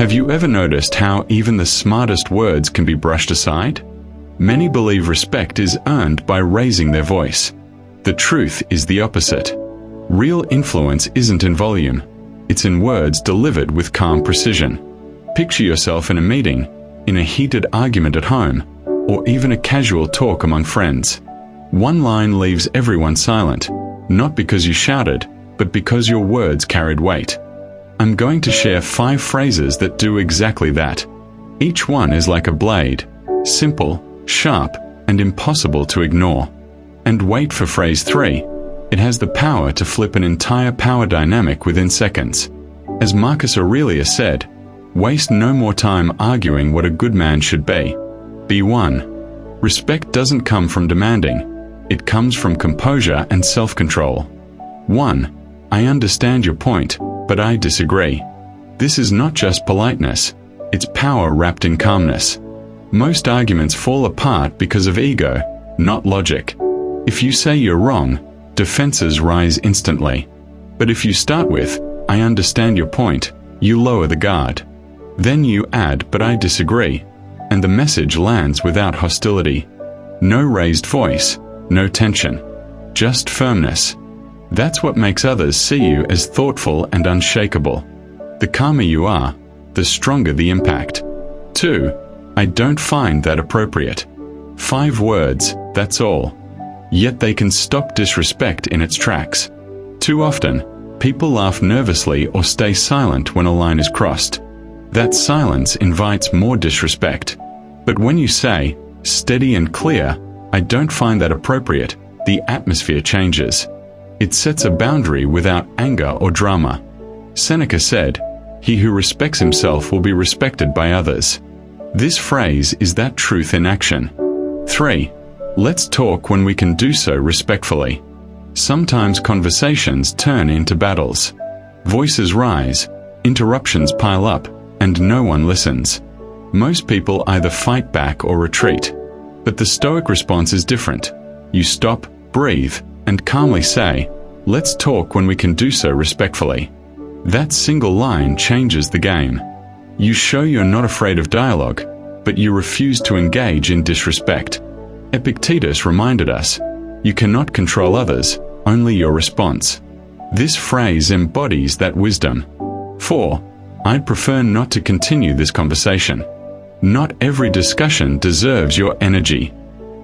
Have you ever noticed how even the smartest words can be brushed aside? Many believe respect is earned by raising their voice. The truth is the opposite. Real influence isn't in volume. It's in words delivered with calm precision. Picture yourself in a meeting, in a heated argument at home, or even a casual talk among friends. One line leaves everyone silent, not because you shouted, but because your words carried weight. I'm going to share 5 phrases that do exactly that. Each one is like a blade, simple, sharp, and impossible to ignore. And wait for phrase 3. It has the power to flip an entire power dynamic within seconds. As Marcus Aurelius said, waste no more time arguing what a good man should be. Be one. Respect doesn't come from demanding. It comes from composure and self-control. 1. I understand your point, but I disagree. This is not just politeness. It's power wrapped in calmness. Most arguments fall apart because of ego, not logic. If you say you're wrong, defenses rise instantly. But if you start with, I understand your point, you lower the guard. Then you add, but I disagree, and the message lands without hostility. No raised voice, no tension, just firmness. That's what makes others see you as thoughtful and unshakable. The calmer you are, the stronger the impact. 2. I don't find that appropriate. 5 words, that's all. Yet they can stop disrespect in its tracks. Too often, people laugh nervously or stay silent when a line is crossed. That silence invites more disrespect. But when you say, steady and clear, I don't find that appropriate, the atmosphere changes. It sets a boundary without anger or drama. Seneca said, he who respects himself will be respected by others. This phrase is that truth in action. 3. Let's talk when we can do so respectfully. Sometimes conversations turn into battles. Voices rise, interruptions pile up, and no one listens. Most people either fight back or retreat. But the Stoic response is different. You stop, breathe, and calmly say, let's talk when we can do so respectfully. That single line changes the game. You show you're not afraid of dialogue, but you refuse to engage in disrespect. Epictetus reminded us, you cannot control others, only your response. This phrase embodies that wisdom. 4. I'd prefer not to continue this conversation. Not every discussion deserves your energy.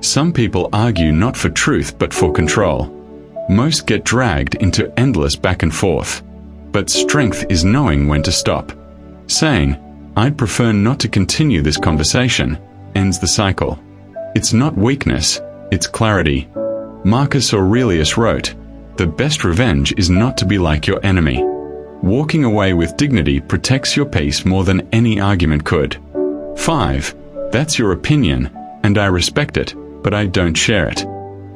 Some people argue not for truth but for control. Most get dragged into endless back and forth. But strength is knowing when to stop. Saying, I'd prefer not to continue this conversation, ends the cycle. It's not weakness, it's clarity. Marcus Aurelius wrote, the best revenge is not to be like your enemy. Walking away with dignity protects your peace more than any argument could. 5. That's your opinion, and I respect it, but I don't share it.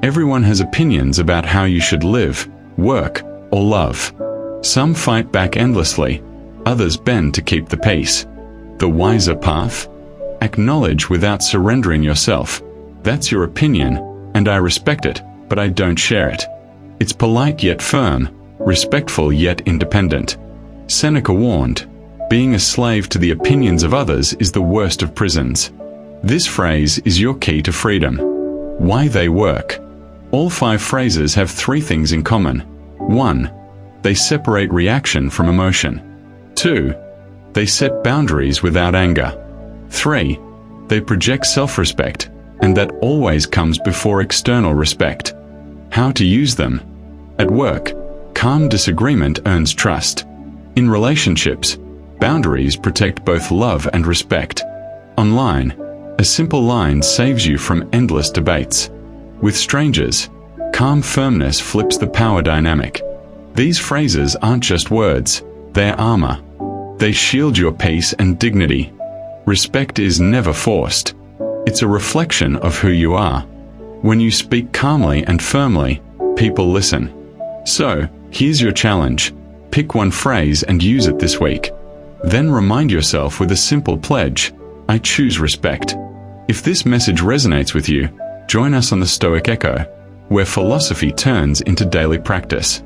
Everyone has opinions about how you should live, work, or love. Some fight back endlessly, others bend to keep the peace. The wiser path? Acknowledge without surrendering yourself. That's your opinion, and I respect it, but I don't share it. It's polite yet firm, respectful yet independent. Seneca warned, being a slave to the opinions of others is the worst of prisons. This phrase is your key to freedom. Why they work. All 5 phrases have 3 things in common. 1. They separate reaction from emotion. 2. They set boundaries without anger. 3. They project self-respect, and that always comes before external respect. How to use them. At work, calm disagreement earns trust. In relationships, boundaries protect both love and respect. Online, a simple line saves you from endless debates. With strangers, calm firmness flips the power dynamic. These phrases aren't just words, they're armor. They shield your peace and dignity. Respect is never forced. It's a reflection of who you are. When you speak calmly and firmly, people listen. So, here's your challenge. Pick one phrase and use it this week. Then remind yourself with a simple pledge, I choose respect. If this message resonates with you, join us on the Stoic Echo, where philosophy turns into daily practice.